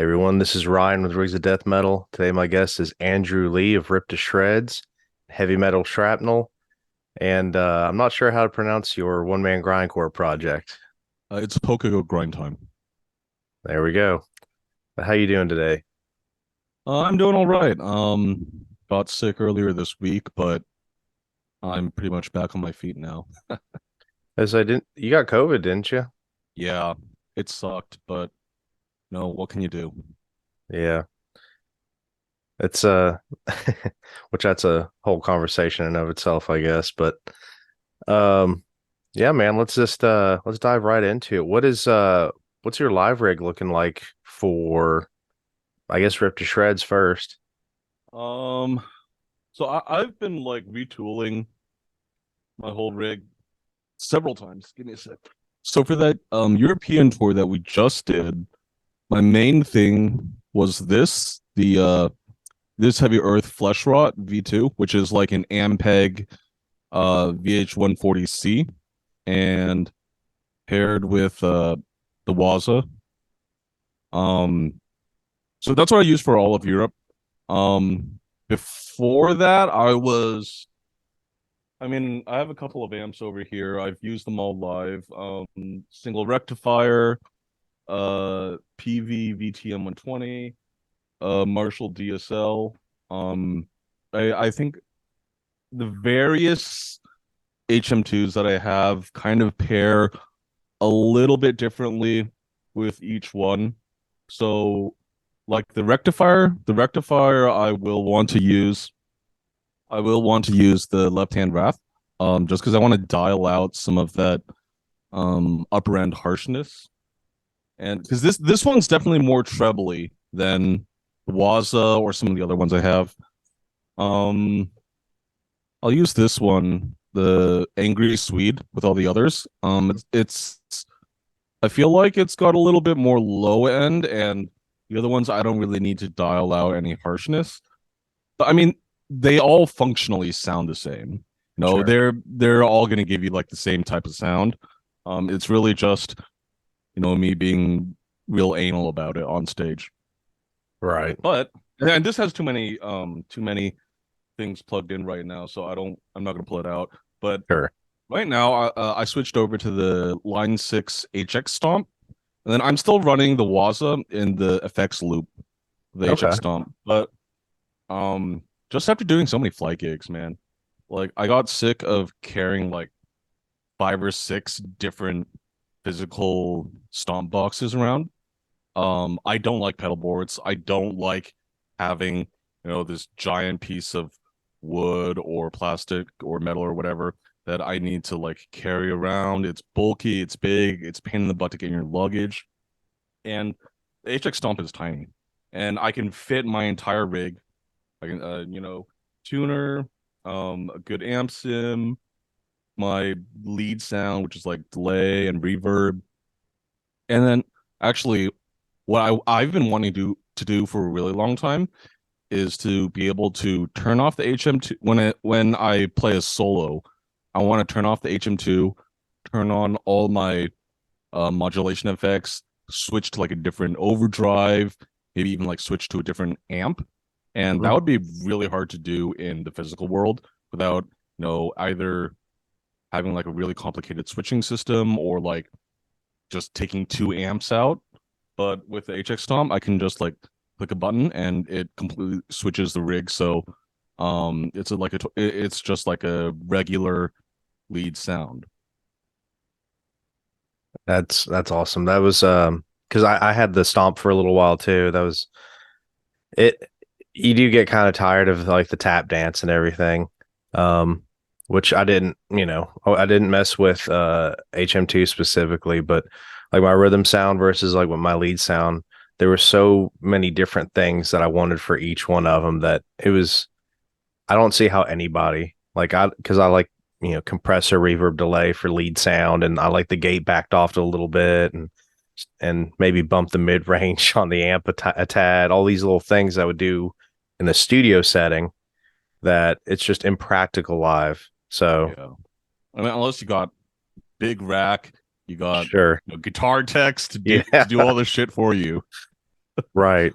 Hey everyone, this is Ryan with Rigs of Death Metal. Today my guest is Andrew Lee of Rip to Shreds, Heavy Metal Shrapnel, and I'm not sure how to pronounce your one-man grindcore project. It's Pokego grind time. There we go. How you doing today? I'm doing all right. Got sick earlier this week, but I'm pretty much back on my feet now. As I didn't, you got COVID, didn't you? Yeah, it sucked, but no, what can you do? Yeah, it's which that's a whole conversation in of itself, I guess. But um, yeah, man, let's dive right into it. What's your live rig looking like for, I guess, Rip to Shreds first? Um, so I've been like retooling my whole rig several times. Give me a sec. So for that European tour that we just did, my main thing was this Heavy Earth Flesh Rot V2, which is like an Ampeg VH140C and paired with the Waza. Um, so that's what I use for all of Europe. Before that, I mean, I have a couple of amps over here. I've used them all live. Single rectifier, PV VTM 120, Marshall DSL. Um, I think the various HM2s that I have kind of pair a little bit differently with each one. So like the rectifier I will want to use the left hand wrath just because I want to dial out some of that upper end harshness. And because this one's definitely more trebly than the Waza or some of the other ones I have. Um I'll use this one, the Angry Swede, with all the others. It's I feel like it's got a little bit more low end, and the other ones I don't really need to dial out any harshness. But I mean, they all functionally sound the same. No, Sure. they're all going to give you like the same type of sound. It's really just me being real anal about it on stage. Right. But and this has too many things plugged in right now, so I'm not going to pull it out. But Sure. right now, I switched over to the Line 6 HX Stomp, and then I'm still running the Waza in the effects loop, the HX Okay. Stomp. But just after doing so many flight gigs, man, like I got sick of carrying like 5 or 6 different physical stomp boxes around. I don't like pedal boards. I don't like having, this giant piece of wood or plastic or metal or whatever that I need to like carry around. It's bulky, it's big, it's a pain in the butt to get in your luggage. And the HX Stomp is tiny. And I can fit my entire rig. I can tuner, a good amp sim, my lead sound, which is like delay and reverb. And then actually what I've been wanting to do for a really long time is to be able to turn off the HM2 when I play a solo. I want to turn off the HM2, turn on all my modulation effects, switch to like a different overdrive, maybe even like switch to a different amp. And that Mhm. would be really hard to do in the physical world without, either having like a really complicated switching system or like just taking 2 amps out. But with the HX Stomp, I can just like click a button and it completely switches the rig. So it's just like a regular lead sound. That's awesome. That was because I had the stomp for a little while too. That was it. You do get kind of tired of like the tap dance and everything. Um, which I didn't, I didn't mess with HM2 specifically, but like my rhythm sound versus like with my lead sound, there were so many different things that I wanted for each one of them that it was I don't see how anybody like I because I like compressor reverb delay for lead sound, and I like the gate backed off to a little bit, and maybe bump the mid range on the amp a tad. All these little things I would do in the studio setting that it's just impractical live. So Yeah. I mean, unless you got big rack, you got sure, guitar techs to do yeah, all this shit for you. Right.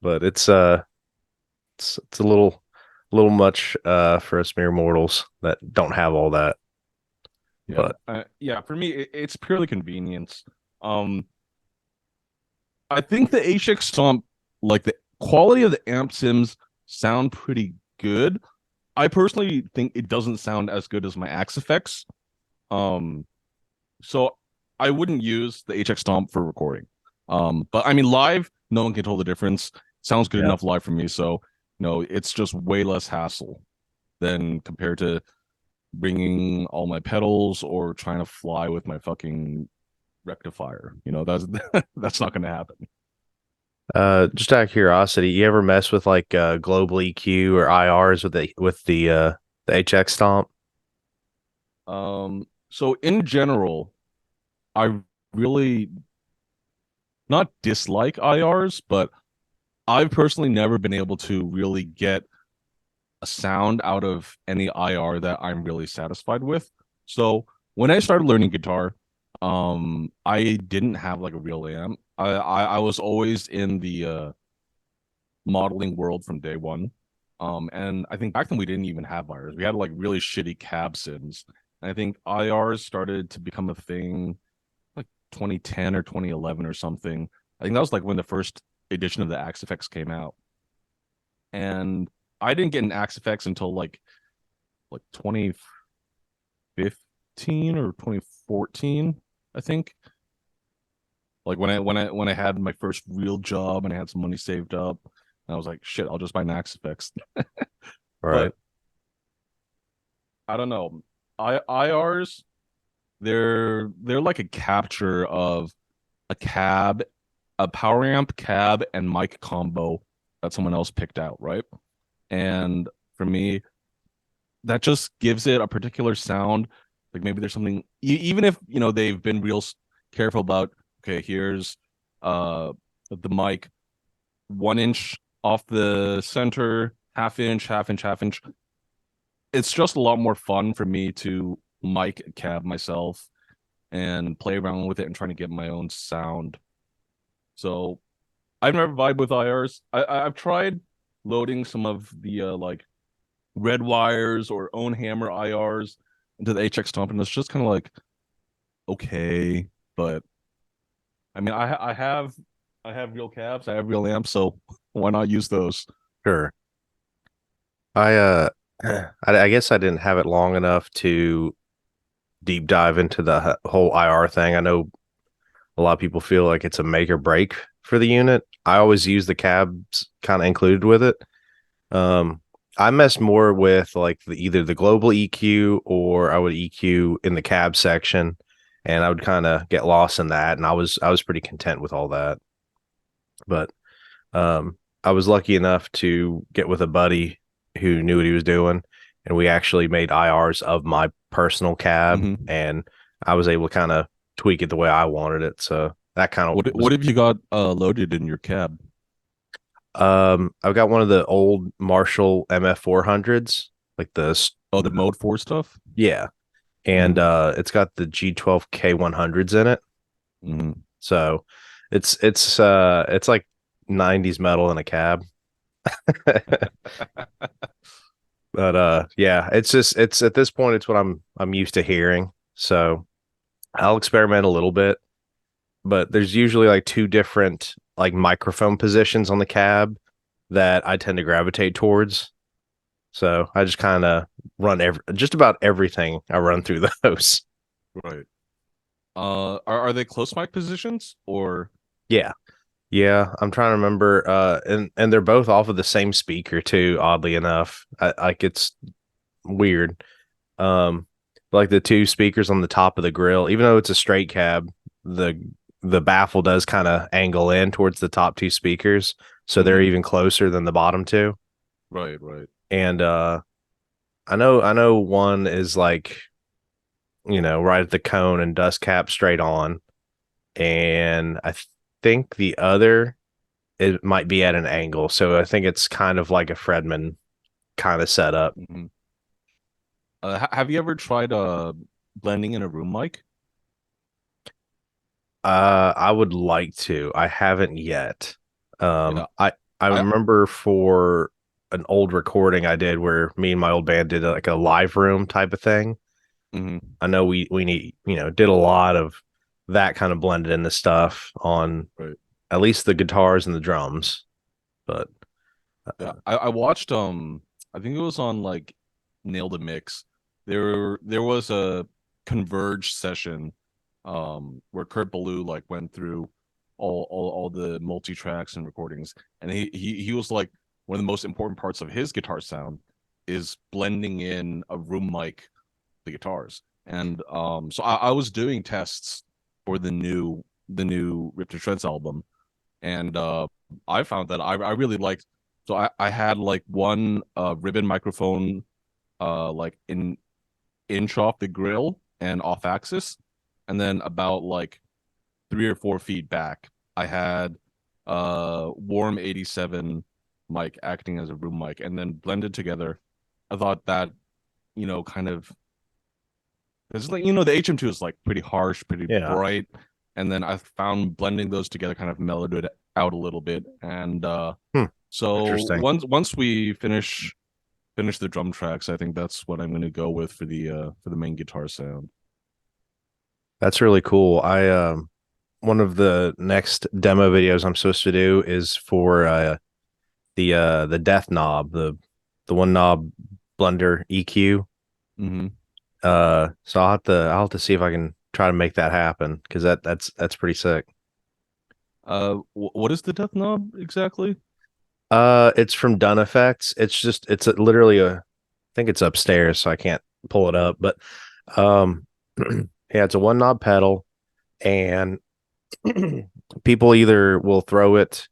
But it's a little much for us mere mortals that don't have all that. Yeah, But yeah. For me, it's purely convenience. Um, I think the HX Stomp, like the quality of the amp sims, sound pretty good. I personally think it doesn't sound as good as my Axe effects. Um, so I wouldn't use the HX Stomp for recording. But I mean, live, no one can tell the difference. Sounds good yeah. enough live for me. So, it's just way less hassle than compared to bringing all my pedals or trying to fly with my fucking rectifier. That's not going to happen. Just out of curiosity, you ever mess with like global EQ or IRs with the HX stomp? So in general, I really not dislike IRs, but I've personally never been able to really get a sound out of any IR that I'm really satisfied with. So when I started learning guitar, I didn't have like a real amp. I was always in the modeling world from day one. And I think back then we didn't even have IRs. We had like really shitty cab sims. And I think IRs started to become a thing like 2010 or 2011 or something. I think that was like when the first edition of the Axe Effects came out. And I didn't get an Axe Effects until like 2015 or 2014, I think. Like when I had my first real job and I had some money saved up, and I was like, shit, I'll just buy an Axe Effects. Right. But I don't know. IRs, they're like a capture of a cab, a power amp, cab, and mic combo that someone else picked out, right? And for me, that just gives it a particular sound. Like maybe there's something, even if they've been real careful about. Okay, here's the mic 1 inch off the center, half inch, half inch, half inch. It's just a lot more fun for me to mic cab myself and play around with it and trying to get my own sound. So I've never vibed with IRs. I've tried loading some of the like red wires or own hammer IRs into the HX Stomp, and it's just kind of like okay, but I mean, I have real cabs, I have real amps, so why not use those? Sure. I I guess I didn't have it long enough to deep dive into the whole IR thing. I know a lot of people feel like it's a make or break for the unit. I always use the cabs kind of included with it. Um, I mess more with like either the global EQ or I would EQ in the cab section, and I would kind of get lost in that. And I was pretty content with all that. But I was lucky enough to get with a buddy who knew what he was doing, and we actually made IRs of my personal cab, Mm-hmm. and I was able to kind of tweak it the way I wanted it. So that kind of What was. have you got loaded in your cab? I've got one of the old Marshall MF400s, like the Oh, the the Mode 4 stuff? yeah, and Mm-hmm. it's got the G12K100s in it. Mm-hmm. So it's like 90s metal in a cab. But yeah, it's at this point it's what I'm used to hearing. So I'll experiment a little bit, but there's usually like two different like microphone positions on the cab that I tend to gravitate towards. So I just kind of run just about everything I run through those. Right. Are they close mic positions or? Yeah. Yeah, I'm trying to remember and they're both off of the same speaker too, oddly enough. Like it's weird. Um, like the two speakers on the top of the grill, even though it's a straight cab, the the baffle does kind of angle in towards the top two speakers, so they're Mm-hmm. even closer than the bottom two. Right, right. And I know one is like, right at the cone and dust cap straight on, and think the other it might be at an angle. So I think it's kind of like a Fredman kind of setup. Mm-hmm. Have you ever tried blending in a room mic? I would like to. I haven't yet. Yeah. I I remember for an old recording I did where me and my old band did like a live room type of thing. mhm. I know we need, did a lot of that kind of blended in the stuff on Right. at least the guitars and the drums. But Yeah. I watched I think it was on like Nail the Mix. There was a Converge session where Kurt Ballou like went through all the multi tracks and recordings, and he was like one of the most important parts of his guitar sound is blending in a room mic the guitars. And so I was doing tests for the new Rip to Shreds album, and I found that I really liked. So I had like one ribbon microphone like in inch off the grill and off axis, and then about like 3 or 4 feet back, I had Warm 87 mic acting as a room mic, and then blended together. I thought that kind of it's like the HM2 is like pretty harsh, pretty yeah, bright, and then I found blending those together kind of mellowed it out a little bit. And hmm, so interesting. once we finish the drum tracks, I think that's what I'm going to go with for the main guitar sound. That's really cool. I one of the next demo videos I'm supposed to do is for the death knob, the one knob blender EQ. Hmm. So I'll have to see if I can try to make that happen because that's pretty sick. What is the death knob exactly? It's from Dun Effects. Literally I think it's upstairs, so I can't pull it up. But um, yeah, it's a one knob pedal, and people either will throw it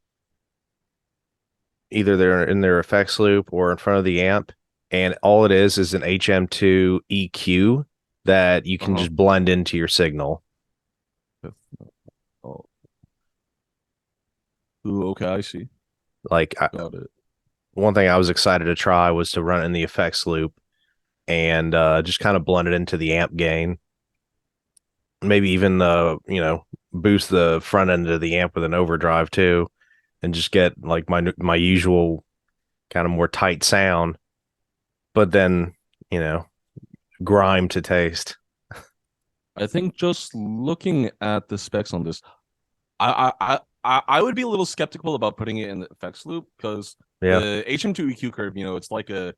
either they're in their effects loop or in front of the amp, and all it is an HM2 EQ that you can Uh-huh. just blend into your signal. Oh, ooh, okay, I see. Got it. One thing I was excited to try was to run it in the effects loop and just kind of blend it into the amp gain. Maybe even boost the front end of the amp with an overdrive too, and just get like my usual kind of more tight sound, but then you know grime to taste. I think just looking at the specs on this, I would be a little skeptical about putting it in the effects loop because Yeah. the HM2 EQ curve, it's like a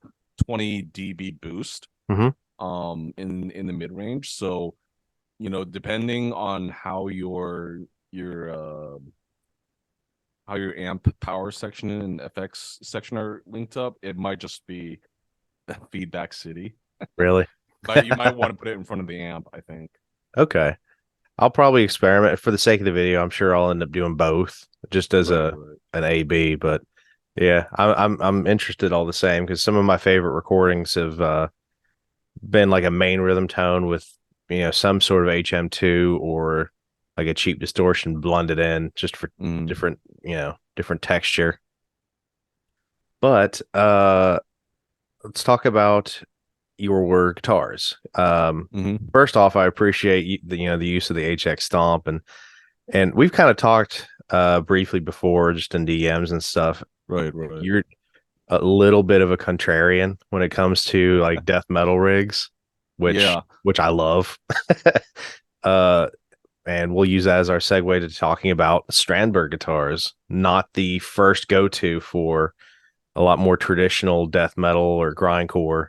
20 dB boost Hmm. in the mid range. So, depending on how your amp power section and FX section are linked up, it might just be feedback city. Really? But you might want to put it in front of the amp, I think. Okay. I'll probably experiment for the sake of the video. I'm sure I'll end up doing both just as Right, a right. an A/B, but yeah, I'm interested all the same because some of my favorite recordings have been like a main rhythm tone with some sort of HM2 or like a cheap distortion blended in just for Mm, different texture. But let's talk about your guitars. hmm. First off, I appreciate the use of the HX Stomp, and we've kind of talked briefly before just in DMs and stuff. Right, right. You're a little bit of a contrarian when it comes to like death metal rigs, which Yeah. which I love. uh and we'll use that as our segue to talking about Strandberg guitars, not the first go-to for a lot more traditional death metal or grindcore.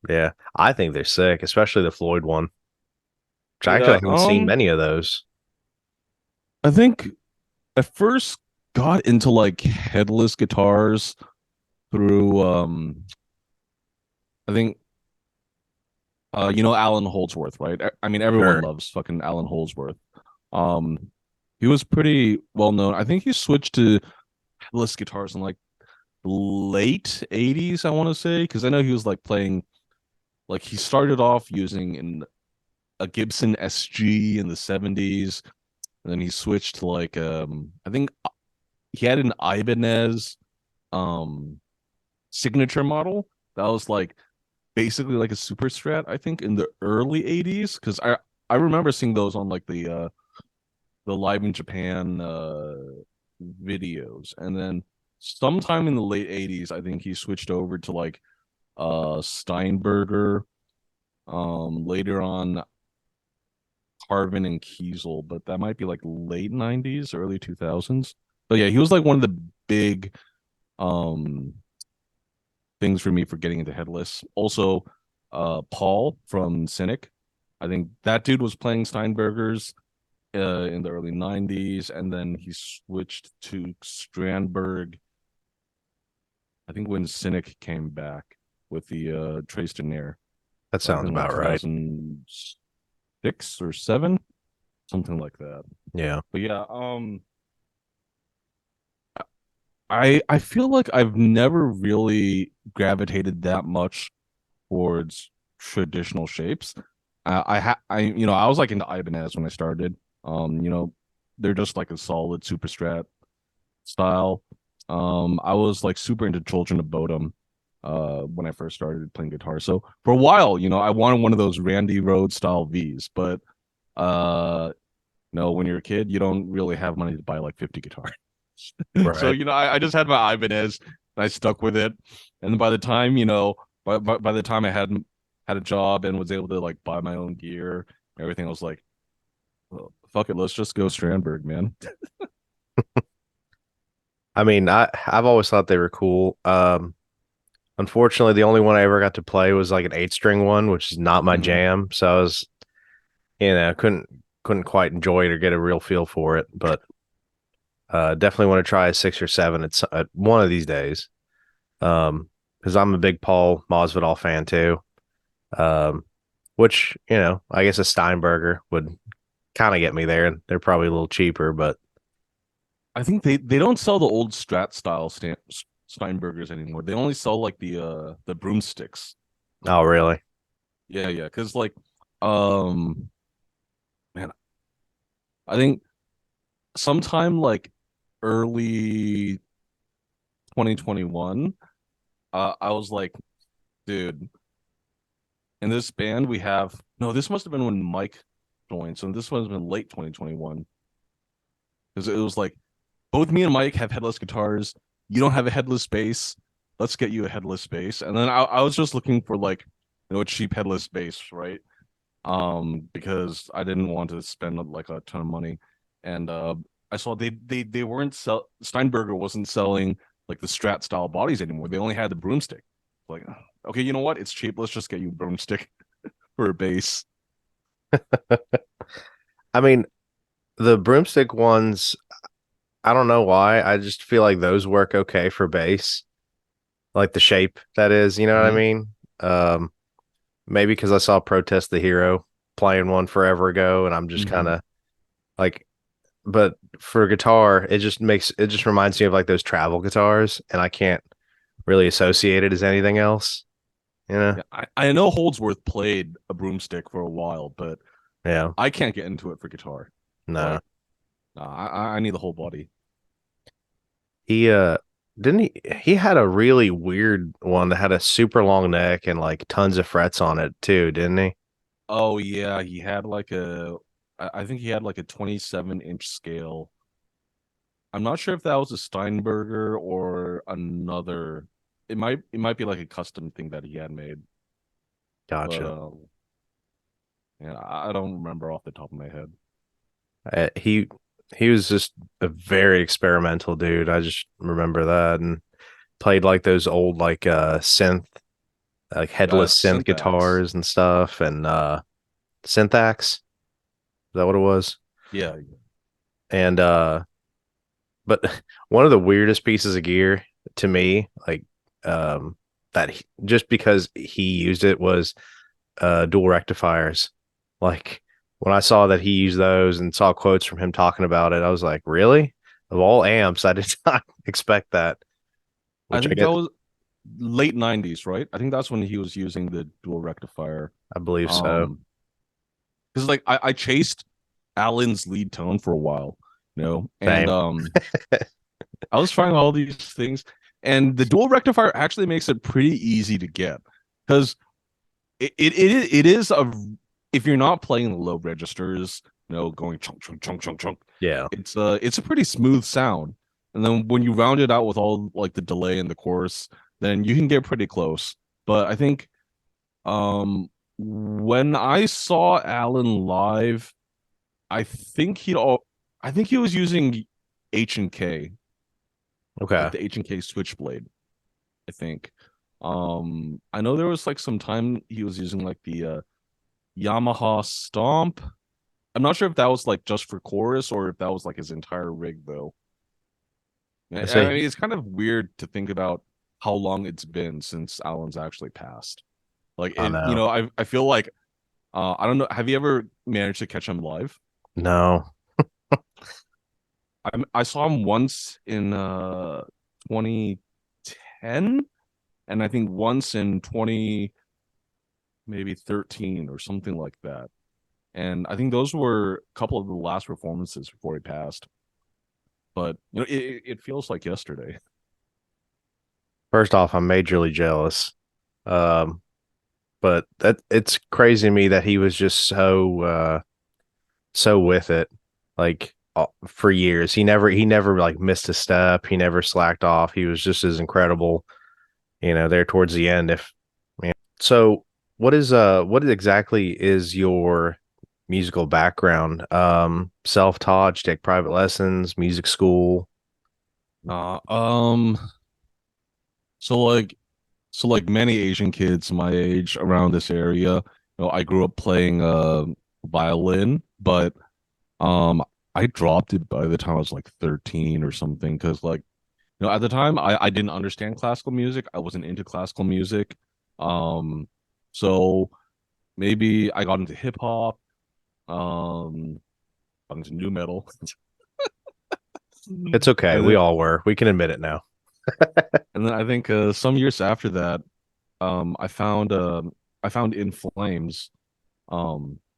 Yeah, I think they're sick, especially the Floyd one, which I actually Yeah. haven't seen many of those. I think I first got into like headless guitars through I think Alan Holdsworth, right? I mean everyone Sure. loves fucking Alan Holdsworth. Um he was pretty well known. I think he switched to headless guitars in like late 80s, I want to say, because I know he was like playing like he started off using a Gibson SG in the 70s, and then he switched to like I think he had an Ibanez um signature model that was like basically like a super strat, I think, in the early 80s. Because I remember seeing those on like the Live in Japan videos, and then sometime in the late 80s, I think he switched over to like Steinberger, later on Carvin and Kiesel, but that might be like late 90s, early 2000s. But yeah, he was like one of the big um things for me for getting into headless. Also, Paul from Cynic. I think that dude was playing Steinbergers in the early 90s, and then he switched to Strandberg, I think when Cynic came back with the Trace Denier, That like sounds in like about right. 2006 or 7, something like that. Yeah. But yeah, I feel like I've never really gravitated that much towards traditional shapes. I was like into Ibanez when I started. They're just like a solid super strat style. I was like super into Children of Bodom when I first started playing guitar. So for a while, I wanted one of those Randy Rhoads style V's, but uh when you're a kid, you don't really have money to buy like 50 guitars. So, Right. I just had my Ibanez and I stuck with it. And by the time, by the time I had a job and was able to like buy my own gear, everything, I was like, well, fuck it, let's just go Strandberg, man. I mean, I've always thought they were cool. Unfortunately, the only one I ever got to play was like an 8 string one, which is not my Mhm. jam. So I was, couldn't quite enjoy it or get a real feel for it. But definitely want to try a 6 or 7 at one of these days. Because I'm a big Paul Masvidal fan too. Um, which I guess a Steinberger would kind of get me there, and they're probably a little cheaper. But I think they don't sell the old Strat style Steinbergers anymore. They only sell like the broomsticks. oh, really? Yeah, yeah, because like, um, man, I think sometime like early 2021, I was like, dude, in this band we have no, this must have been when Mike joined, so this must have been late 2021, because it was like both me and Mike have headless guitars. You don't have a headless bass. Let's get you a headless bass. And then I was just looking for like a cheap headless bass, right? Because I didn't want to spend like a ton of money, and I saw they weren't Steinberger wasn't selling like the Strat style bodies anymore. They only had the broomstick. Like, okay, you know what? It's cheap. Let's just get you a broomstick for a bass. I mean, the broomstick ones, I don't know why. I just feel like those work okay for bass, like the shape that is. You know what I Mhm. mean? Um, Maybe because I saw Protest the Hero playing one forever ago, and I'm just kind Mhm. of like, but for guitar, it just reminds me of like those travel guitars, and I can't really associate it as anything else. You know? Yeah, I know Holdsworth played a broomstick for a while, but Yeah. I can't get into it for guitar. No. Like, nah, I need the whole body. He didn't he had a really weird one that had a super long neck and like tons of frets on it too, didn't he? Oh yeah, he had like I think he had like a 27-inch scale. I'm not sure if that was a Steinberger or another. It might be like a custom thing that he had made, but Gotcha. yeah, I don't remember off the top of my head. Uh, he he was just a very experimental dude. I just remember that, and played like those old like synth like Yeah, headless synth Syntax. guitars and stuff, and Synthax. Is that what it was? Yeah, And but one of the weirdest pieces of gear to me, like just because he used it, was dual rectifiers. Like when I saw that he used those and saw quotes from him talking about it, I was like, really? Of all amps, I did not expect that. I Which I think guess that was late 90s, right? I think that's when he was using the dual rectifier. I believe so. Um, because like I chased Alan's lead tone for a while, and Same. I was trying all these things, and the dual rectifier actually makes it pretty easy to get because it is a if you're not playing the low registers, going chunk chunk chunk chunk chunk, Yeah. it's a pretty smooth sound. And then when you round it out with all like the delay in the chorus, then you can get pretty close. But I think when I saw Alan live, I think he all I think he was using H and K, like Okay. the H and K switchblade, I think. I know there was like some time he was using like the Yamaha Stomp. I'm not sure if that was like just for chorus or if that was like his entire rig though. I I say, mean, it's kind of weird to think about how long it's been since Alan's actually passed. Like I it, you know. know, I feel like I don't know. Have you ever managed to catch him live? No. I saw him once in 2010, and I think once in 20 maybe 13 or something like that. And I think those were a couple of the last performances before he passed. But you know, it feels like yesterday. First off, I'm majorly jealous. Um, but that it's crazy to me that he was just so with it, like for years. He never like missed a step. He never slacked off. He was just as incredible, there towards the end. If so, what exactly is your musical background? Self-taught, you take private lessons, music school. Uh, um, so like so like many Asian kids my age around this area, I grew up playing violin, but um I dropped it by the time I was like 13 or something because like at the time I didn't understand classical music. I wasn't into classical music. Um so maybe I got into hip hop, got into new metal. It's okay. And We then all were. We can admit it now. I think some years after that, I found In Flames,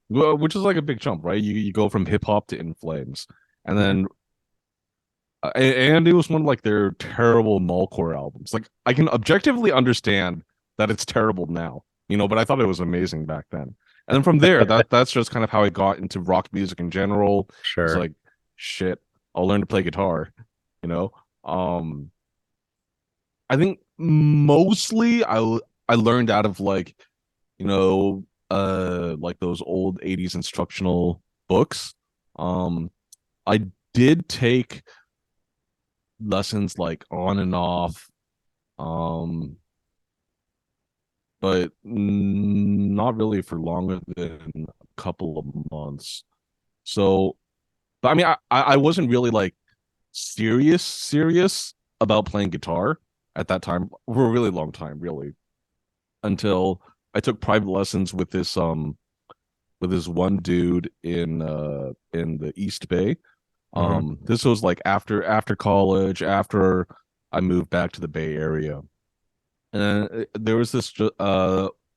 which is like a big jump, right? You go from hip hop to In Flames, and Mhm. then and it was one of like their terrible Nullcore albums. Like I can objectively understand that it's terrible now, but I thought it was amazing back then. And then from there, that's just kind of how I got into rock music in general. It's Sure. like, shit, I'll learn to play guitar, you know. Um, I think mostly I learned out of like, like those old 80s instructional books. Um, I did take lessons like on and off, um, but not really for longer than a couple of months. So, but I mean, I wasn't really like serious about playing guitar at that time for a really long time, really, until I took private lessons with this one dude in the East Bay. Hmm. This was like after college, after I moved back to the Bay Area. And there was this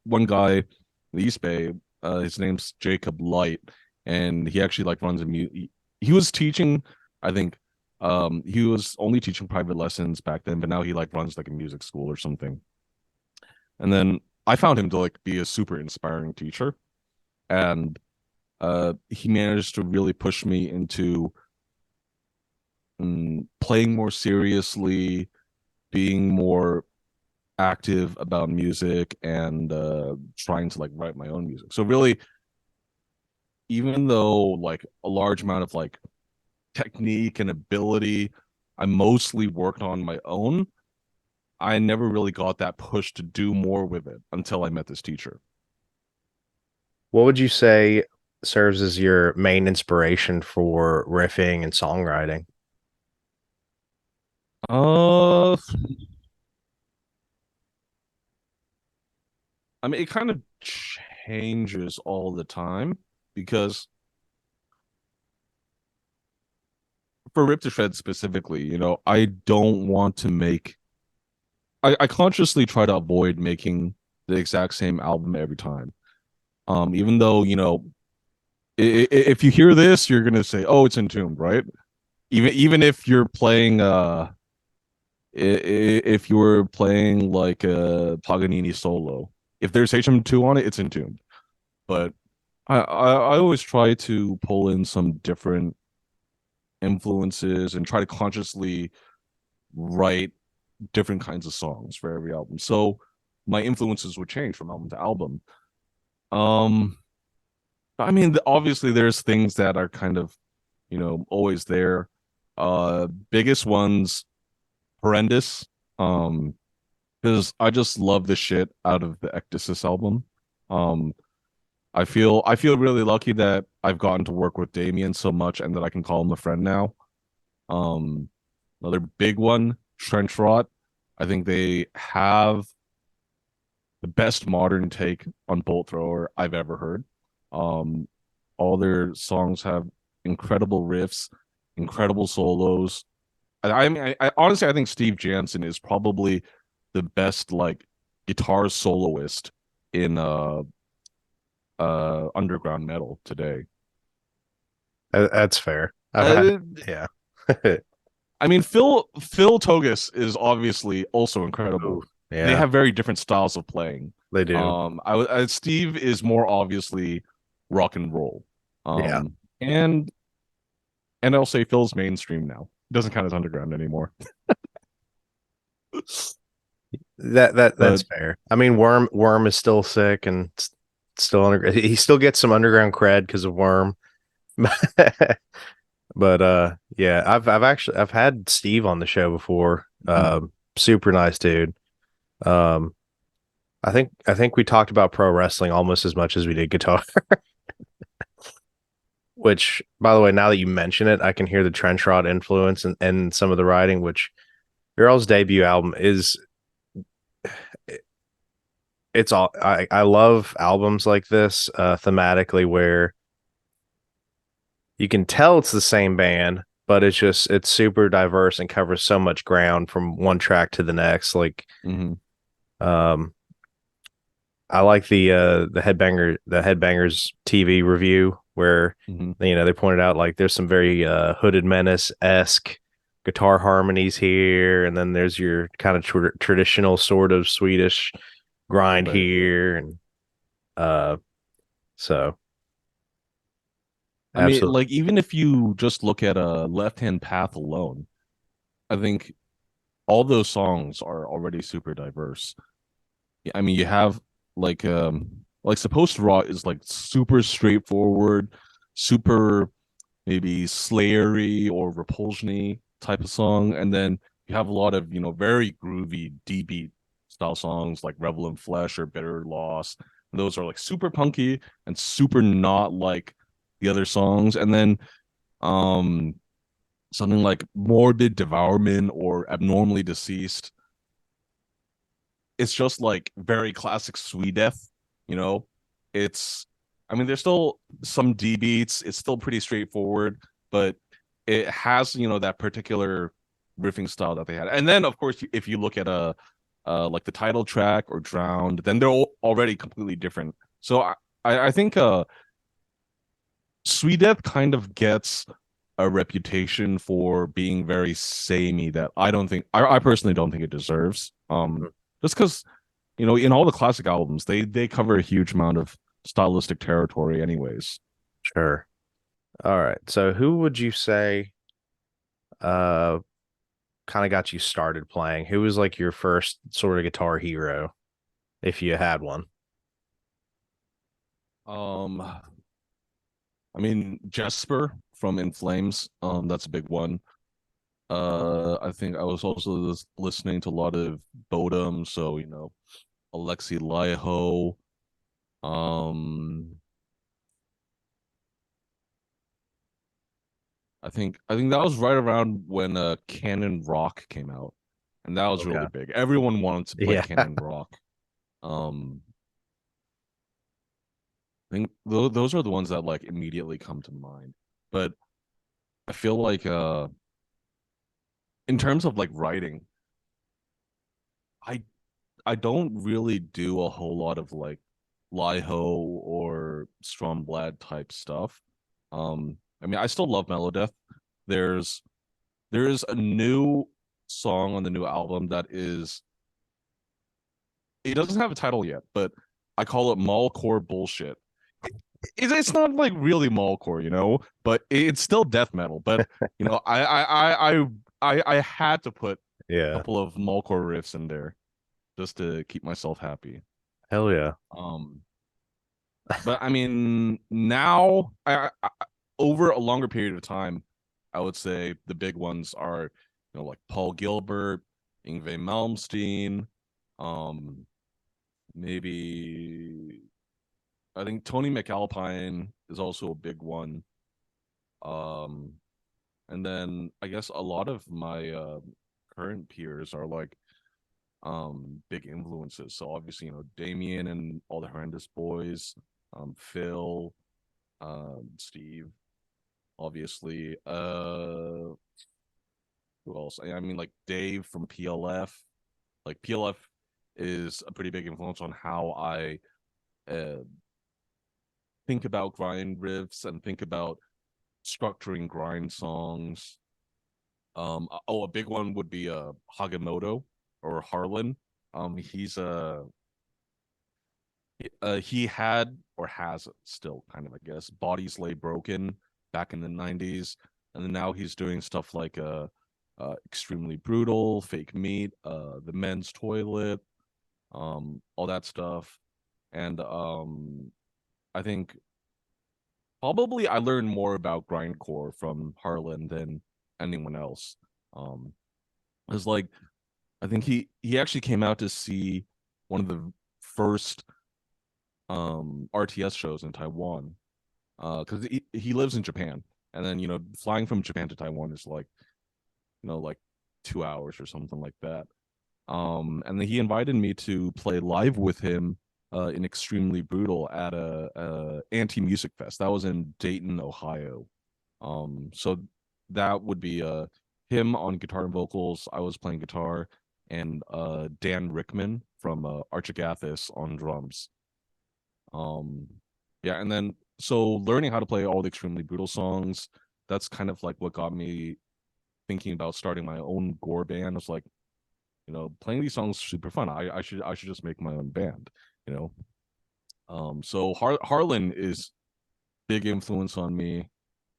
one guy in the East Bay, his name's Jacob Light, and he actually like runs he was teaching, I think he was only teaching private lessons back then, but now he like runs like a music school or something. And then I found him to like be a super inspiring teacher, and he managed to really push me into playing more seriously, being more active about music, and trying to like write my own music. So really, even though like a large amount of like technique and ability I mostly worked on my own, I never really got that push to do more with it until I met this teacher. What would you say serves as your main inspiration for riffing and songwriting? uh I mean, it kind of changes all the time because for Rip to Shred specifically, I don't want to make. I consciously try to avoid making the exact same album every time. Even though if you hear this, you're gonna say, "Oh, it's Entombed," right? Even if you're playing, if you're playing like a Paganini solo, if there's HM2 on it, it's Entombed. But I always try to pull in some different influences and try to consciously write different kinds of songs for every album. So my influences would change from album to album. Um, I mean, obviously there's things that are kind of, always there. Biggest ones, horrendous. Um, because I just love the shit out of the Ecdysis album. Um, I feel really lucky that I've gotten to work with Damien so much and that I can call him a friend now. Um, Another big one, Trench Rot. I think they have the best modern take on Bolt Thrower I've ever heard. Um, all their songs have incredible riffs, incredible solos. I honestly I think Steve Jansen is probably the best like guitar soloist in underground metal today. That's fair. I've had, Uh, yeah. I mean, Phil Togus is obviously also Ooh, incredible. They yeah, have very different styles of playing. they do. Steve is more obviously rock and roll. Yeah, And I'll say Phil's mainstream now. He doesn't count as underground anymore. that's But fair. I mean, Worm is still sick and still under. He still gets some underground cred because of Worm. But yeah, I've had Steve on the show before. Super nice dude. Um, I think we talked about pro wrestling almost as much as we did guitar. Which, by the way, now that you mention it, I can hear the Trench Rod influence and some of the writing. Which Earl's debut album is, it's all I love albums like this thematically where you can tell it's the same band, but it's super diverse and covers so much ground from one track to the next. Like, mhm. um, I like the Headbangers TV review where Mhm. they pointed out like there's some very Hooded Menace esque guitar harmonies here, and then there's your kind of traditional sort of Swedish grind Right. here, and uh, so I mean, absolutely, like even if you just look at a Left Hand Path alone, I think all those songs are already super diverse. I mean, you have like Supposed to Rot is like super straightforward, super maybe Slayery or Repulsion-y type of song, and then you have a lot of very groovy D beat style songs like Revel in Flesh or Bitter Loss. And those are like super punky and super not like the other songs. And then um something like Morbid Devourment or Abnormally Deceased, it's just like very classic Swedeath, you know. It's I mean there's still some D beats, it's still pretty straightforward, but it has, that particular riffing style that they had. And then of course if you look at a like the title track or Drowned, then they're already completely different. So I think Swedeath kind of gets a reputation for being very samey that I personally don't think it deserves. Just because in all the classic albums, they cover a huge amount of stylistic territory, anyways. sure. All right. So who would you say uh kind of got you started playing? Who was like your first sort of guitar hero, if you had one? Um, I mean Jesper from In Flames, that's a big one. I think I was also listening to a lot of Bodum, so Alexi Laiho. Um, I think that was right around when Canon Rock came out, and that was really Okay. big. Everyone wanted to play Yeah. Canon Rock. Um, I think those are the ones that like immediately come to mind. But I feel like in terms of like writing, I I don't really do a whole lot of like Laiho or Stromblad type stuff. I mean, I still love Melodeath. There's there is a new song on the new album that is it doesn't have a title yet, but I call it Mallcore bullshit. It's not like really Mallcore, but it's still death metal. But I had to put Yeah. couple of Malcore riffs in there just to keep myself happy. Hell yeah. Um, but I mean, now over a longer period of time, I would say the big ones are, like Paul Gilbert, Yngwie Malmsteen, um, maybe I think Tony McAlpine is also a big one. Um, and then I guess a lot of my current peers are like big influences. So obviously, Damien and all the Horrendous Boys, Phil, Steve, obviously. Who else? I mean, like Dave from PLF. Like PLF is a pretty big influence on how I uh, think about grind riffs and think about structuring grind songs. A big one would be Hagamoto or Harlan. He's he had or has still kind of, I guess, Bodies Lay Broken back in the 90s, and then now he's doing stuff like Extremely Brutal, Fake Meat, The Men's Toilet, all that stuff. And I think probably I learned more about grindcore from Harlan than anyone else. It's like I think he actually came out to see one of the first RTS shows in Taiwan. Because he lives in Japan. And then, flying from Japan to Taiwan is like, like 2 hours or something like that. And then he invited me to play live with him in Extremely Brutal at a anti music fest. That was in Dayton, Ohio. So that would be him on guitar and vocals. I was playing guitar, and Dan Rickman from Archigathis on drums. Um, yeah, and then so learning how to play all the Extremely Brutal songs, that's kind of like what got me thinking about starting my own gore band. It's like, playing these songs is super fun. I should just make my own band, you know. So Harlan is big influence on me.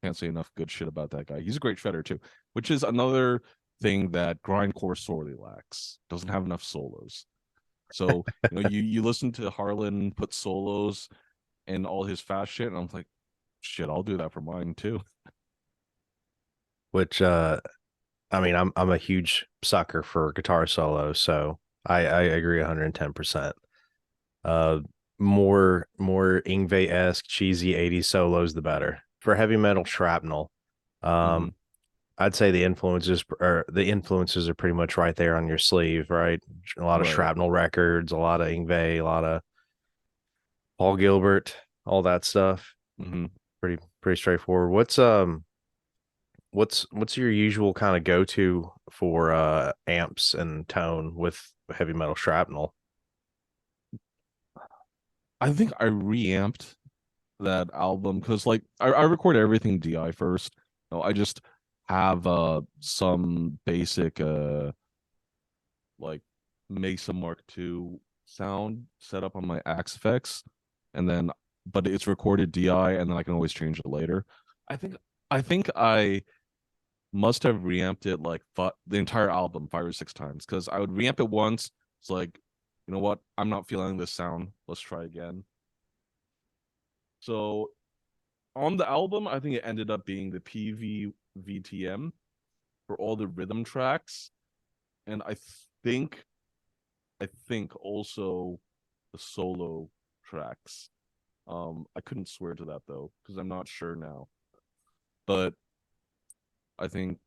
Can't say enough good shit about that guy. He's a great shredder too, which is another thing that grindcore sorely lacks. Doesn't have enough solos. So, you listen to Harlan put solos and all his fast shit, and I'm like, shit, I'll do that for mine too. Which I mean, I'm a huge sucker for guitar solos, so I agree 110%. Uh, more Ingve-esque cheesy 80s solos, the better. For heavy metal shrapnel, Mm-hmm. um, I'd say the influences are pretty much right there on your sleeve, right? A lot of Right. shrapnel records, a lot of Ingve, a lot of Paul Gilbert, all that stuff. Mm-hmm. Pretty straightforward. What's your usual kind of go-to for amps and tone with heavy metal shrapnel? I think I reamped that album because like I record everything DI first. I just have some basic like Mesa Mark II sound set up on my Axe effects, and then but it's recorded DI, and then I can always change it later. I think I must have reamped it like the entire album 5 or 6 times because I would reamp it once. It's like, you know what? I'm not feeling this sound. Let's try again. So on the album, I think it ended up being the PV VTM for all the rhythm tracks, and think I think also the solo tracks. I couldn't swear to that though because I'm not sure now, but I think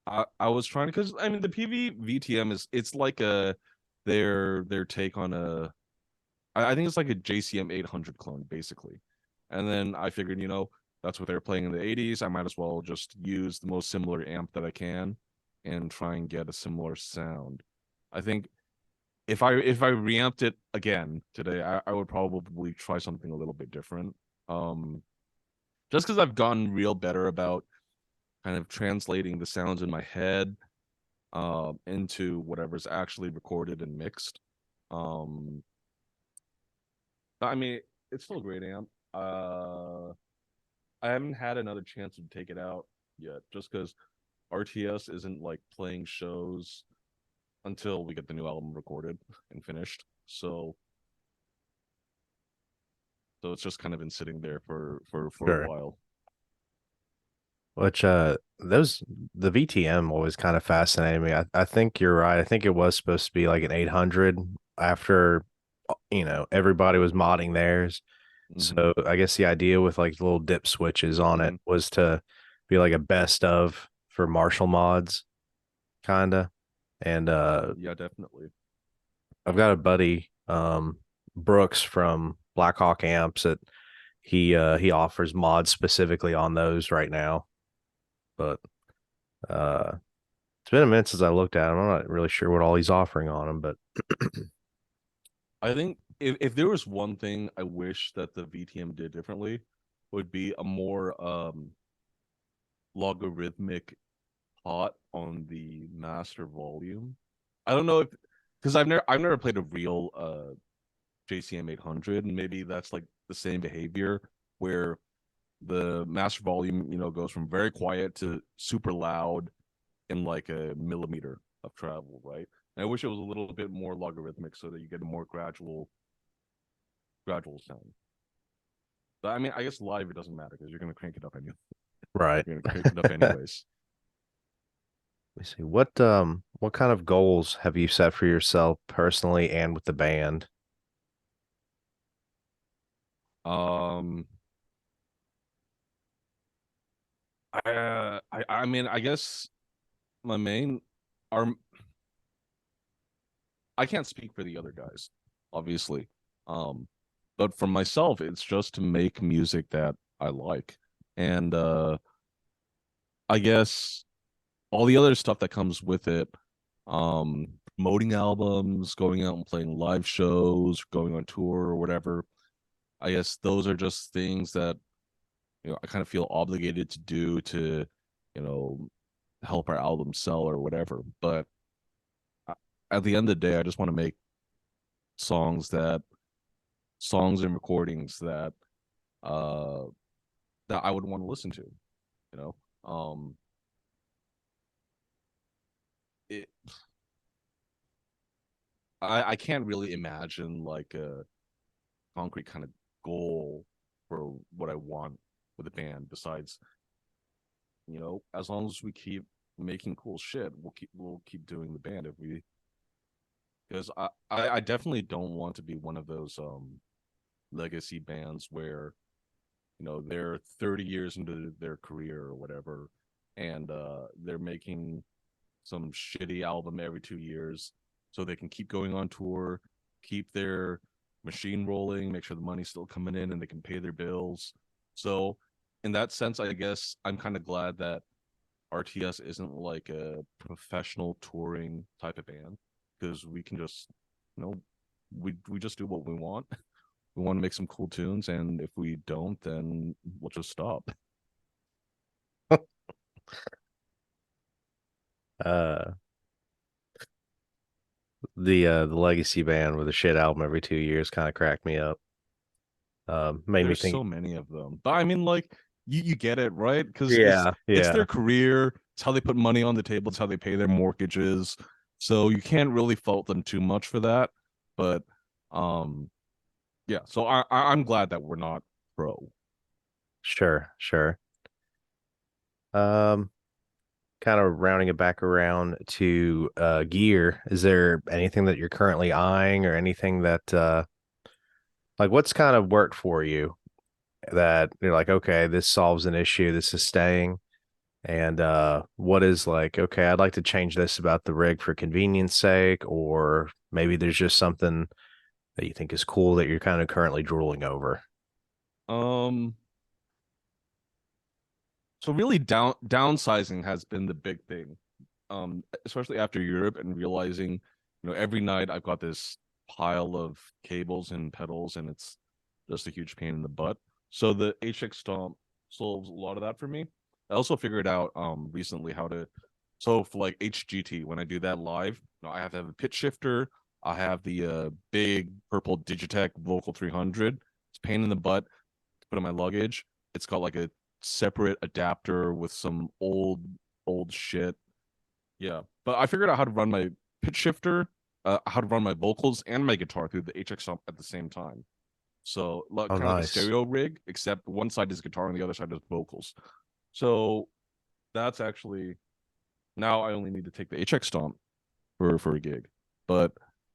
I was trying to because I mean the PV VTM it's like their take on I think it's like a JCM 800 clone basically, and then I figured that's what they're playing in the 80s. I might as well just use the most similar amp that I can and try and get a similar sound. I think if I reamped it again today, I would probably try something a little bit different. Um, just because I've gotten real better about kind of translating the sounds in my head into whatever's actually recorded and mixed. Um, I mean, it's still a great amp. I haven't had another chance to take it out yet, just because RTS isn't like playing shows until we get the new album recorded and finished. So it's just kind of been sitting there for a Sure. while. Which those the VTM always kind of fascinated me. I think you're right. I think it was supposed to be like an 800 after everybody was modding theirs. Hmm. So I guess the idea with like the little dip switches on it Hmm. was to be like a best of for Marshall mods, kinda. And Yeah, definitely. I've got a buddy, Brooks from Blackhawk Amps that he offers mods specifically on those right now. But uh it's been a minute since I looked at him. I'm not really sure what all he's offering on them, but I think if there was one thing I wish that the VTM did differently, would be a more logarithmic pot on the master volume. I don't know if because I've never played a real JCM 800, and maybe that's like the same behavior where the master volume, goes from very quiet to super loud in like a millimeter of travel, right? And I wish it was a little bit more logarithmic so that you get a more gradual sound. But I mean, I guess live it doesn't matter because you're gonna crank it up anyway. right. You're gonna crank it up anyways. Let me see. What kind of goals have you set for yourself personally and with the band? Um, I mean, I guess my main are I can't speak for the other guys, obviously. Um, but for myself, it's just to make music that I like. And I guess all the other stuff that comes with it, promoting albums, going out and playing live shows, going on tour or whatever. I guess those are just things that, I kind of feel obligated to do to, you know, help our album sell or whatever. But at the end of the day, I just want to make songs that songs and recordings uh that I would want to listen to, you know. Um it I can't really imagine like a concrete kind of goal for what I want with a band besides, as long as we keep making cool shit, we'll keep doing the band if we because I definitely don't want to be one of those legacy bands where they're 30 years into their career or whatever and they're making some shitty album every 2 years so they can keep going on tour, keep their machine rolling, make sure the money's still coming in and they can pay their bills. So in that sense, I guess I'm kind of glad that RTS isn't like a professional touring type of band because we can just, you know, we just do what we want. We want to make some cool tunes, and if we don't, then we'll just stop. Uh the legacy band with a shit album every 2 years kind of cracked me up. Made me There's think. so many of them, but I mean, like you get it, right? Because Yeah, it's yeah, their career. It's how they put money on the table. It's how they pay their mortgages. So you can't really fault them too much for that. But um, yeah. So I'm glad that we're not pro. sure, sure. Um, Kind of rounding it back around to gear. Is there anything that you're currently eyeing or anything that like what's kind of worked for you that you're like, okay, this solves an issue, this is staying? And what is like, okay, I'd like to change this about the rig for convenience sake, or maybe there's just something that you think is cool that you're kind of currently drooling over. Um, so really downsizing has been the big thing. Especially after Europe and realizing, every night I've got this pile of cables and pedals and it's just a huge pain in the butt. So the HX Stomp solves a lot of that for me. I also figured out recently how to so for like HGT when I do that live, I have to have a pitch shifter. I have the big purple Digitech Vocal 300. It's a pain in the butt to put in my luggage. It's got like a separate adapter with some old old shit. Yeah, but I figured out how to run my pitch shifter, how to run my vocals and my guitar through the HX amp at the same time. So like, Oh, kind of like a nice. stereo rig, except one side is guitar and the other side is vocals. So that's actually now I only need to take the HX stomp for a gig. But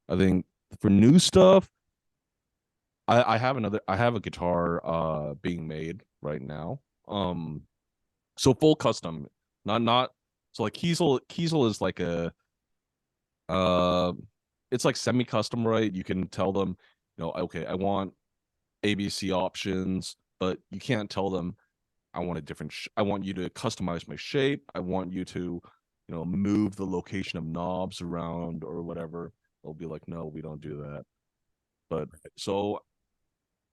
I think for new stuff, I have a guitar being made right now. So full custom, not so like Kiesel is like a uh it's like semi-custom, right? You can tell them, okay, I want ABC options, but you can't tell them I want a different I want you to customize my shape. I want you to, move the location of knobs around or whatever. They'll be like, no, we don't do that. But so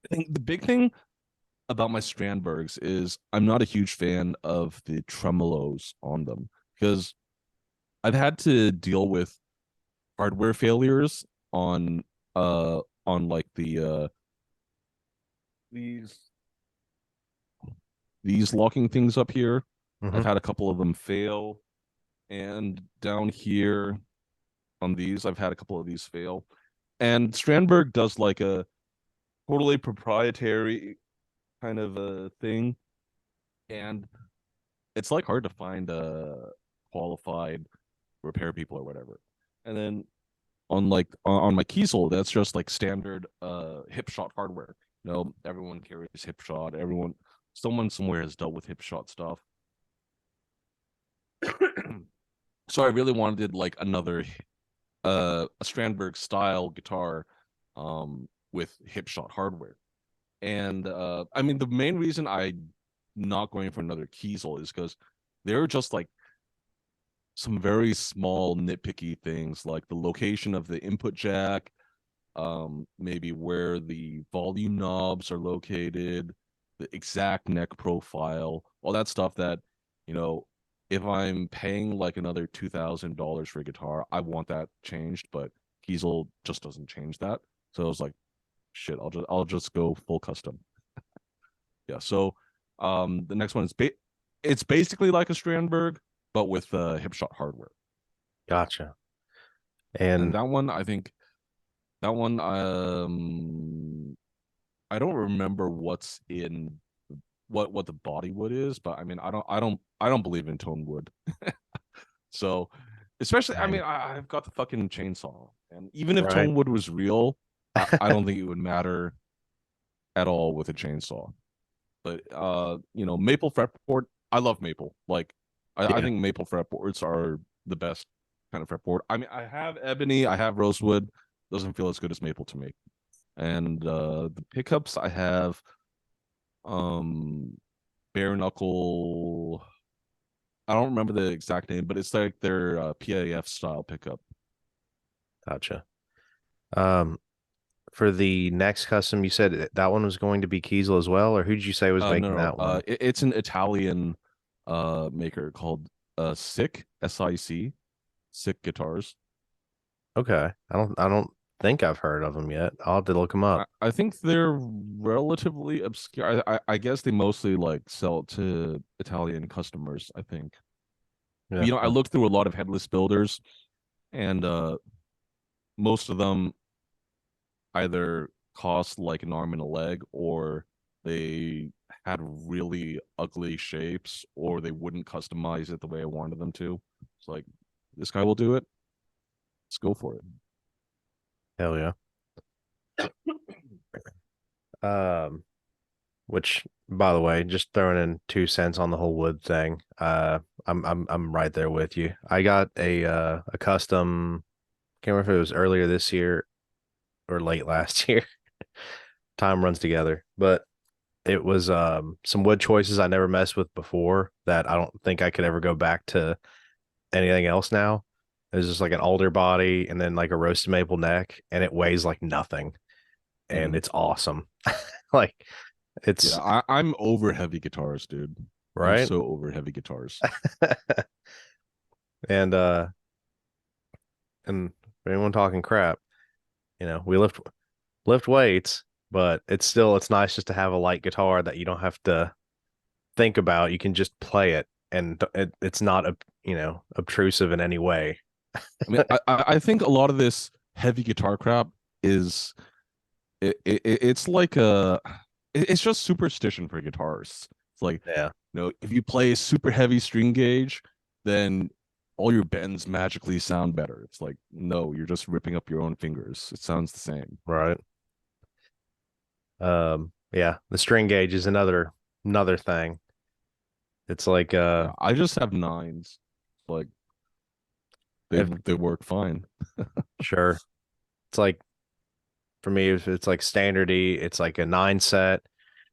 I think the big thing about my Strandbergs is I'm not a huge fan of the tremolos on them because I've had to deal with hardware failures on like these these locking things up here. I've Hmm. had a couple of them fail, and down here on these, I've had a couple of these fail. And Strandberg does like a totally proprietary kind of a thing, and it's like hard to find a qualified repair people or whatever. And then on my Kiesel, that's just like standard Hipshot hardware. Everyone carries Hipshot. Someone somewhere has dealt with Hipshot stuff. So I really wanted like another a Strandberg style guitar with Hipshot hardware. And I mean the main reason I'm not going for another Kiesel is because they're just like some very small nitpicky things like the location of the input jack, maybe where the volume knobs are located, the exact neck profile, all that stuff that, you know, if I'm paying like another $2,000 for a guitar, I want that changed, but Kiesel just doesn't change that. So I was like, shit, I'll just go full custom. Yeah. So the next one is it's basically like a Strandberg, but with Hipshot hardware. Gotcha. And And that one, I think that one I don't remember what's in what the body wood is, but I mean I don't believe in tone wood. So especially I mean dang, I've got the fucking chainsaw, and even if right? tone wood was real, I don't think it would matter at all with a chainsaw. But maple fretboard, I love maple. Like I Yeah. think maple fretboards are the best kind of fretboard. I mean I have ebony, I have rosewood, doesn't feel as good as maple to me. And the pickups I have um bare knuckle. I don't remember the exact name, but it's like their PAF style pickup. Gotcha. Um, for the next custom, you said that one was going to be Kiesel as well, or who did you say was No, making no, that one? it's an Italian maker called Sick SIC Sick Guitars. Okay. I don't think I've heard of them yet. I'll have to look them I, up. I think they're relatively obscure. I guess they mostly like sell to Italian customers, I think. But, Yeah. I looked through a lot of headless builders, and most of them either cost like an arm and a leg, or they had really ugly shapes, or they wouldn't customize it the way I wanted them to. It's like, this guy will do it. Let's go for it. Hell yeah. Um, which by the way, just throwing in 2 cents on the whole wood thing. I'm right there with you. I got a custom, can't remember if it was earlier this year or late last year. Time runs together, but it was some wood choices I never messed with before that I don't think I could ever go back to anything else now. It's just like an alder body and then like a roasted maple neck, and it weighs like nothing, and Mhm. it's awesome. Like Yeah, it's I'm over heavy guitars, dude. I'm right. so over heavy guitars. And and for anyone talking crap, we lift weights, but it's nice just to have a light guitar that you don't have to think about. You can just play it and it's not obtrusive in any way. I mean, I think a lot of this heavy guitar crap is it's like it's just superstition for guitarists. It's like, Yeah, if you play a super heavy string gauge, then all your bends magically sound better. It's like, no, you're just ripping up your own fingers. It sounds the same. right. Yeah, the string gauge is another thing. It's like Yeah, I just have nines. Like they if they work fine. sure. It's like for me, if it's like standard E, it's like a 9 set,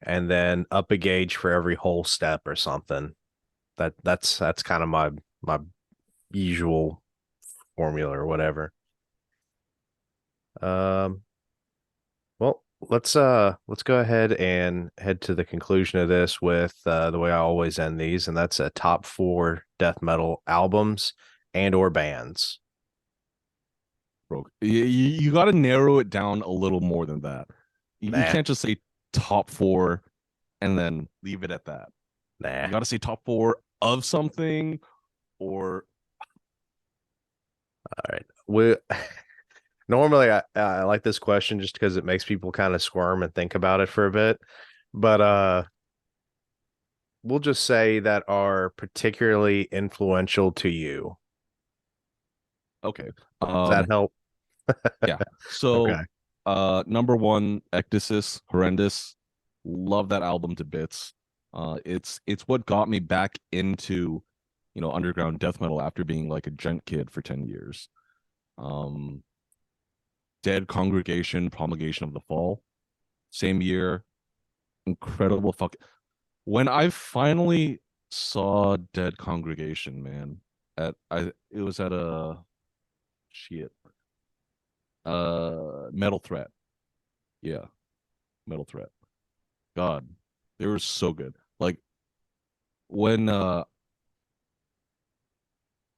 and then up a gauge for every whole step or something. That's kind of my usual formula or whatever. Um, well, let's go ahead and head to the conclusion of this with the way I always end these, and that's a top four death metal albums and or bands. Bro, you got to narrow it down a little more than that. You Nah, can't just say top four and then leave it at that. nah. You got to say top four of something, or All right. We normally I like this question just because it makes people kind of squirm and think about it for a bit. But we'll just say that are particularly influential to you. okay. Does that help? Yeah. So, Okay. number one, Ecdysis, horrendous. Love that album to bits. It's what got me back into, underground death metal after being like a gent kid for 10 years. Um, Dead Congregation, Promulgation of the Fall, same year. Incredible fuck. When I finally saw Dead Congregation, man, it was at a shit Metal Threat. Yeah, Metal Threat. God, they were so good. Like when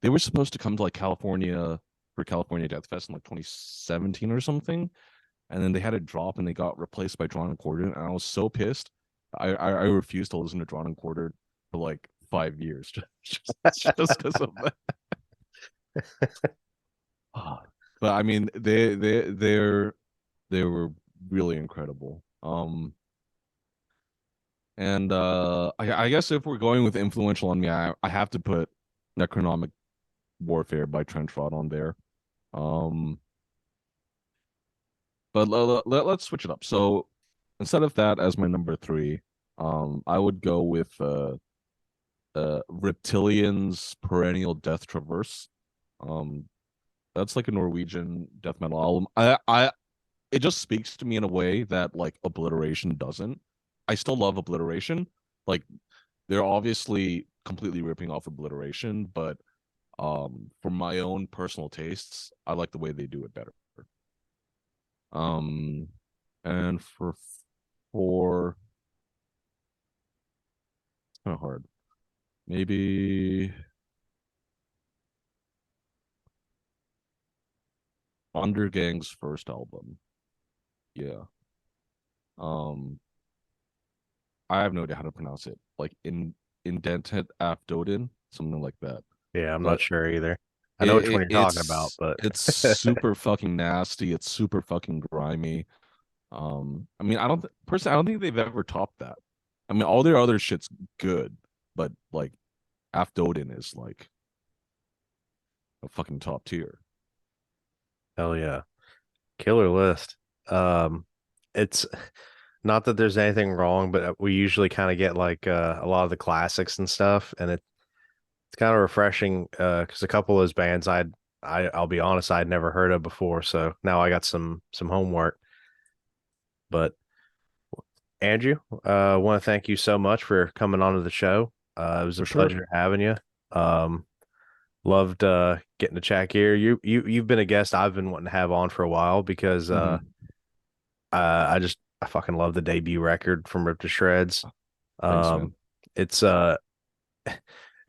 they were supposed to come to like California for California Death Fest in like 2017 or something, and then they had a drop and they got replaced by Drawn and Quartered, and I was so pissed. I refused to listen to Drawn and Quartered for like 5 years just because of that. But I mean, they were really incredible. And I guess if we're going with influential on me, I have to put Necronomic Warfare by Trench Rod on there. Um, but let's switch it up. So instead of that as my number three, I would go with Reptilian's Perennial Death Traverse. Um, that's like a Norwegian death metal album. It just speaks to me in a way that like Obliteration doesn't. I still love Obliteration. Like they're obviously completely ripping off Obliteration, but for my own personal tastes, I like the way they do it better. Um and for it's kind of hard. Maybe Undergang's first album. Yeah. Um I have no idea how to pronounce it. Like Indented Afdoden, something like that. Yeah, I'm not But sure either. I know which one you're talking about, but it's super fucking nasty. It's super fucking grimy. I mean, personally, I don't think they've ever topped that. I mean, all their other shit's good, but like Afdoden is like a fucking top tier. hell yeah, killer list. It's not that there's anything wrong, but we usually kind of get like a lot of the classics and stuff, and it's kind of refreshing because a couple of those bands I'll be honest, I'd never heard of before, so now I got some homework. But Andrew, I want to thank you so much for coming on to the show. It was a For sure. pleasure having you. Um, loved getting to chat here. You've been a guest I've been wanting to have on for a while because Mhm. I fucking love the debut record from Rip to Shreds. Thanks, man. Um, it's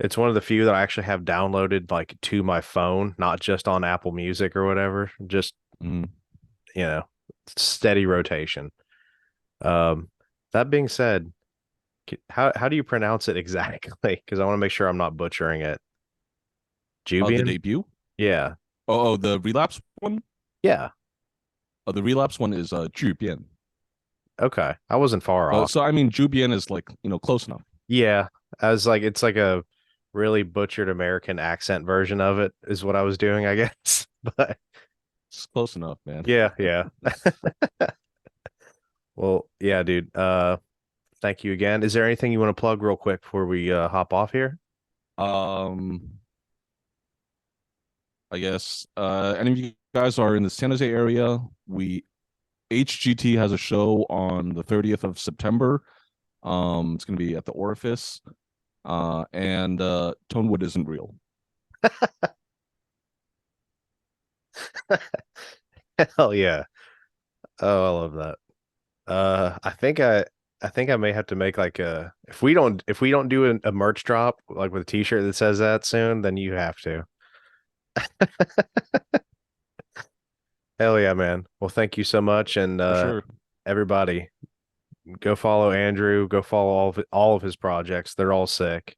it's one of the few that I actually have downloaded like to my phone, not just on Apple Music or whatever. Just Mhm. you know, steady rotation. Um, that being said, How do you pronounce it exactly? Because I want to make sure I'm not butchering it. The Jubian? debut. Yeah. The relapse one. Yeah. The relapse one is Jubian. Okay. I wasn't far off. So I mean, Jubian is like close enough. Yeah. I was like, it's like a really butchered American accent version of it, is what I was doing, I guess. But It's close enough, man. yeah, yeah. Well, yeah, dude. Thank you again. Is there anything you want to plug real quick before we hop off here? Um, I guess any of you guys are in the San Jose area, we HGT has a show on the 30th of September. It's gonna be at the Orifice. And Tonewood isn't real. Hell yeah. Oh, I love that. I think I may have to make like a if we don't do a merch drop like with a t-shirt that says that soon, then you have to. Hell yeah, man. Well, thank you so much, and For sure. everybody, go follow Andrew. Go follow all of his projects. They're all sick.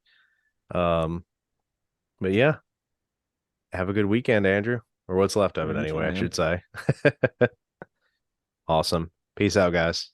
Um, but yeah, have a good weekend, Andrew, or what's left of Sure, it you too, anyway, I man. should say. Awesome. Peace out, guys.